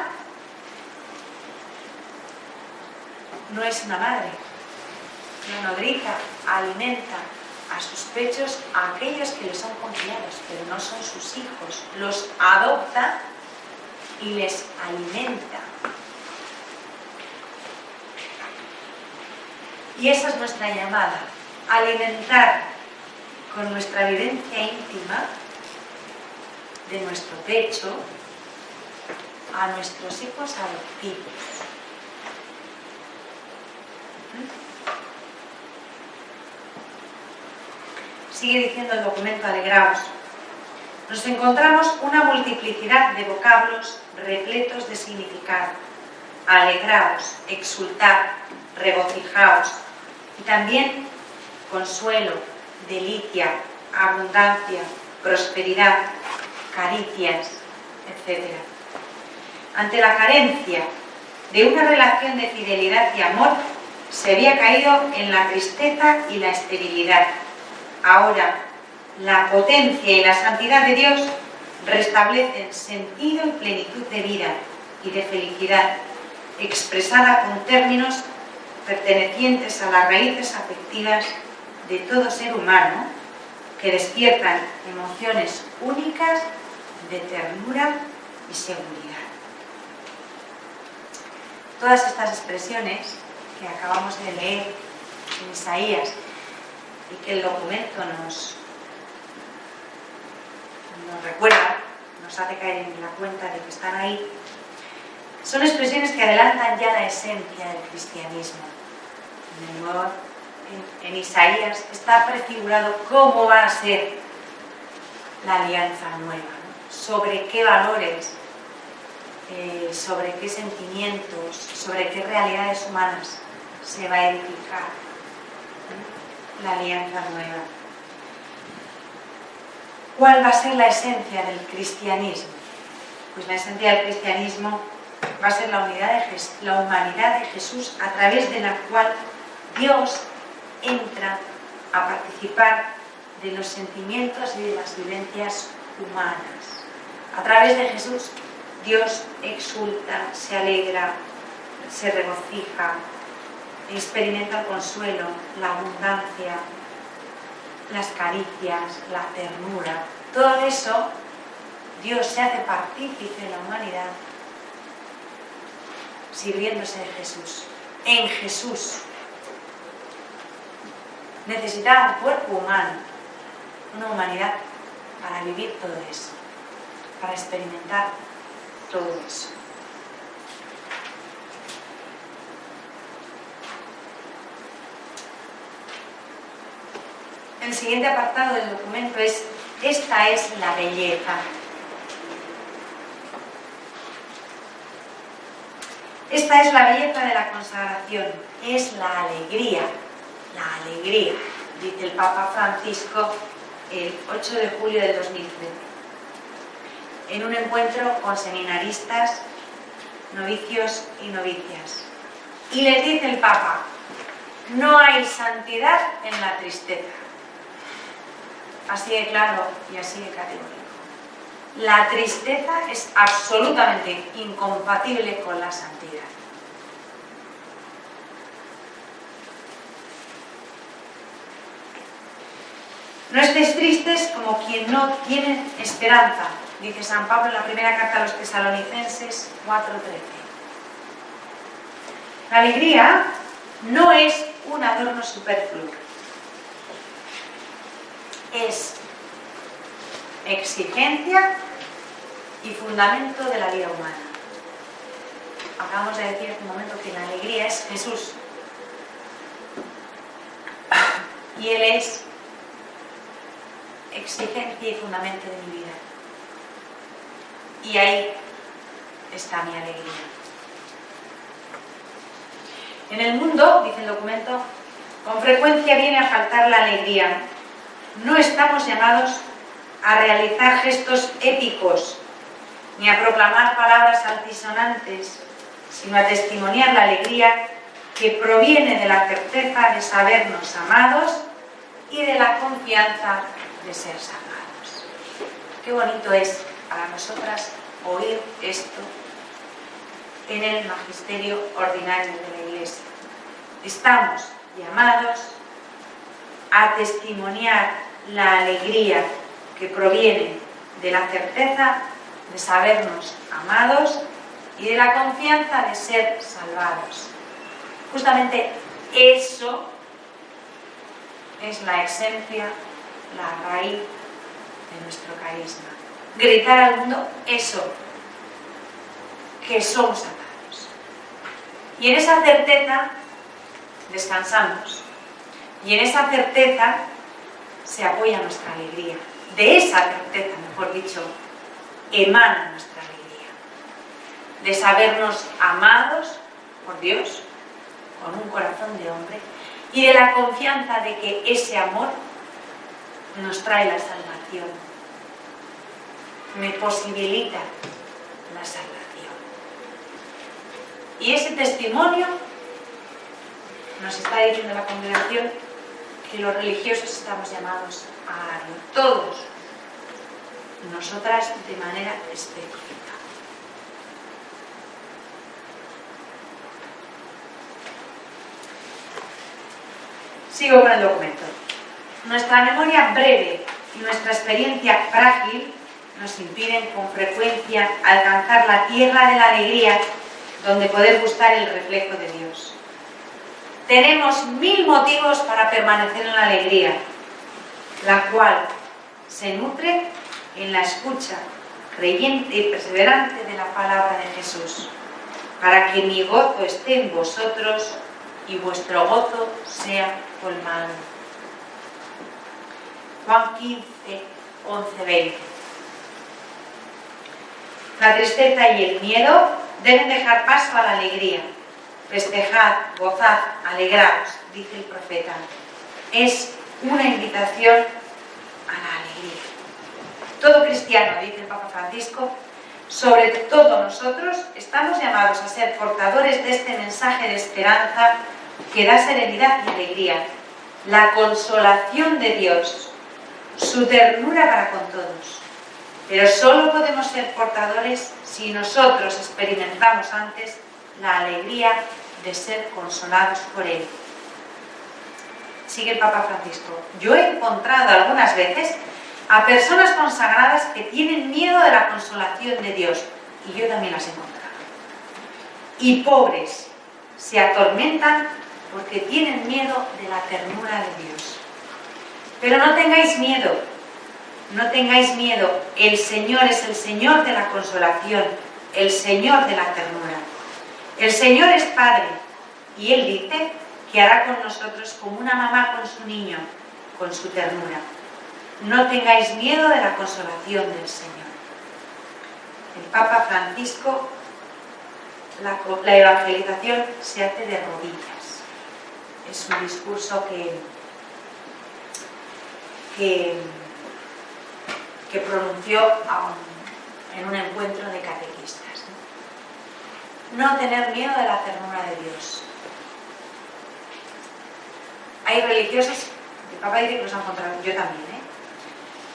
Speaker 1: no es una madre. La nodriza alimenta a sus pechos a aquellos que le son confiados, pero no son sus hijos. Los adopta y les alimenta. Y esa es nuestra llamada: alimentar con nuestra vivencia íntima de nuestro pecho a nuestros hijos adoptivos. Sigue diciendo el documento: alegraos. Nos encontramos una multiplicidad de vocablos repletos de significado. Alegraos, exultad, regocijaos. Y también consuelo, delicia, abundancia, prosperidad, caricias, etc. Ante la carencia de una relación de fidelidad y amor, se había caído en la tristeza y la esterilidad. Ahora, la potencia y la santidad de Dios restablecen sentido y plenitud de vida y de felicidad, expresada con términos pertenecientes a las raíces afectivas de todo ser humano, que despiertan emociones únicas de ternura y seguridad. Todas estas expresiones que acabamos de leer en Isaías y que el documento nos recuerda, nos hace caer en la cuenta de que están ahí, son expresiones que adelantan ya la esencia del cristianismo. En Isaías está prefigurado cómo va a ser la alianza nueva, ¿no? Sobre qué valores, sobre qué sentimientos, sobre qué realidades humanas se va a edificar, ¿no?, la alianza nueva. ¿Cuál va a ser la esencia del cristianismo? Pues la esencia del cristianismo va a ser la humanidad de Jesús, a través de la cual Dios entra a participar de los sentimientos y de las vivencias humanas. A través de Jesús, Dios exulta, se alegra, se regocija, experimenta el consuelo, la abundancia, las caricias, la ternura. Todo eso, Dios se hace partícipe de la humanidad sirviéndose de Jesús. En Jesús. Necesitaba un cuerpo humano, una humanidad, para vivir todo eso, para experimentar todo eso. El siguiente apartado del documento es: esta es la belleza. Esta es la belleza de la consagración, es la alegría, dice el Papa Francisco el 8 de julio del 2013, en un encuentro con seminaristas, novicios y novicias. Y les dice el Papa: no hay santidad en la tristeza. Así de claro y así de categórico. La tristeza es absolutamente incompatible con la santidad. No estéis tristes como quien no tiene esperanza, dice San Pablo en la primera carta a los Tesalonicenses 4:13. La alegría no es un adorno superfluo, es exigencia y fundamento de la vida humana. Acabamos de decir hace un momento que la alegría es Jesús. Y Él es exigencia y fundamento de mi vida. Y ahí está mi alegría. En el mundo, dice el documento, con frecuencia viene a faltar la alegría. No estamos llamados a realizar gestos épicos, ni a proclamar palabras altisonantes, sino a testimoniar la alegría que proviene de la certeza de sabernos amados y de la confianza de ser salvados. Qué bonito es para nosotras oír esto en el magisterio ordinario de la Iglesia. Estamos llamados a testimoniar la alegría que proviene de la certeza de sabernos amados y de la confianza de ser salvados. Justamente eso es la esencia, la raíz de nuestro carisma. Gritar al mundo eso, que somos amados. Y en esa certeza descansamos. Y en esa certeza se apoya nuestra alegría. De esa certeza, mejor dicho, emana nuestra alegría. De sabernos amados por Dios, con un corazón de hombre, y de la confianza de que ese amor nos trae la salvación, me posibilita la salvación. Y ese testimonio nos está diciendo la congregación que los religiosos estamos llamados a darlo, todos, nosotras de manera específica. Sigo con el documento. Nuestra memoria breve y nuestra experiencia frágil nos impiden con frecuencia alcanzar la tierra de la alegría donde poder gustar el reflejo de Dios. Tenemos 1000 motivos para permanecer en la alegría, la cual se nutre en la escucha creyente y perseverante de la palabra de Jesús, para que mi gozo esté en vosotros y vuestro gozo sea colmado. Juan 15, 11, 20. La tristeza y el miedo deben dejar paso a la alegría. Festejad, gozad, alegraos, dice el profeta. Es una invitación a la alegría. Todo cristiano, dice el Papa Francisco, sobre todo nosotros, estamos llamados a ser portadores de este mensaje de esperanza que da serenidad y alegría, la consolación de Dios, su ternura para con todos. Pero solo podemos ser portadores si nosotros experimentamos antes la alegría de ser consolados por Él. Sigue el Papa Francisco. Yo he encontrado algunas veces a personas consagradas que tienen miedo de la consolación de Dios, y yo también las he encontrado. Y pobres se atormentan porque tienen miedo de la ternura de Dios. Pero no tengáis miedo, no tengáis miedo. El Señor es el Señor de la consolación, el Señor de la ternura. El Señor es Padre y Él dice que hará con nosotros como una mamá con su niño, con su ternura. No tengáis miedo de la consolación del Señor. El Papa Francisco, la evangelización se hace de rodillas. Es un discurso que pronunció en un encuentro de catequistas. No tener miedo de la ternura de Dios. Hay religiosos, el Papa dice que los han encontrado, yo también,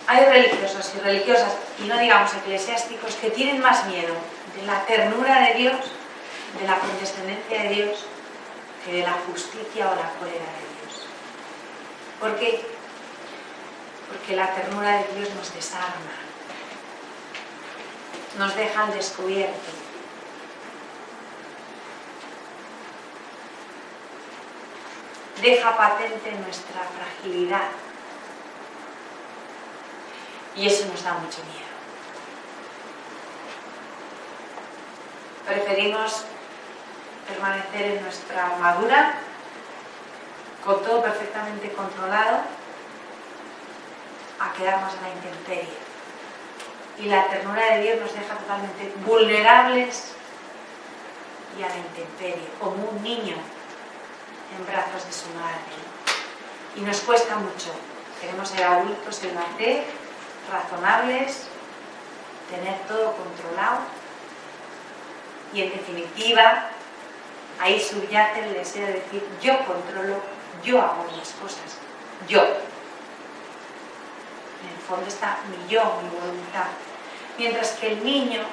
Speaker 1: Hay religiosos y religiosas, y no digamos eclesiásticos, que tienen más miedo de la ternura de Dios, de la condescendencia de Dios, que de la justicia o la cólera de Dios. ¿Por qué? Porque la ternura de Dios nos desarma, nos deja al descubierto. Deja patente nuestra fragilidad. Y eso nos da mucho miedo. Preferimos permanecer en nuestra armadura, con todo perfectamente controlado, a quedarnos en la intemperie. Y la ternura de Dios nos deja totalmente vulnerables y a la intemperie, como un niño en brazos de su madre. Y nos cuesta mucho. Queremos ser adultos en la fe, razonables, tener todo controlado. Y en definitiva, ahí subyace el deseo de decir: yo controlo, yo hago las cosas, yo. En el fondo está mi yo, mi voluntad. Mientras que el niño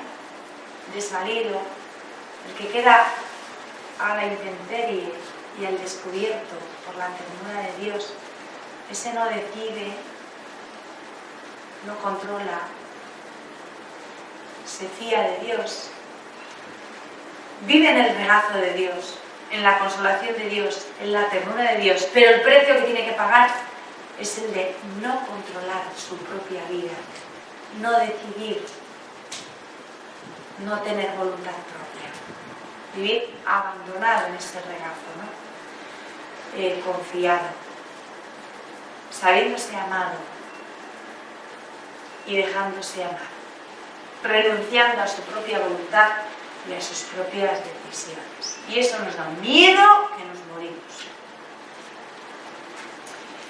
Speaker 1: desvalido, el que queda a la intemperie y al descubierto por la ternura de Dios, ese no decide, no controla, se fía de Dios, vive en el regazo de Dios, en la consolación de Dios, en la ternura de Dios, pero el precio que tiene que pagar es el de no controlar su propia vida, no decidir, no tener voluntad propia, vivir abandonado en ese regazo, ¿no? confiado, sabiéndose amado y dejándose amar, renunciando a su propia voluntad y a sus propias decisiones. Y eso nos da un miedo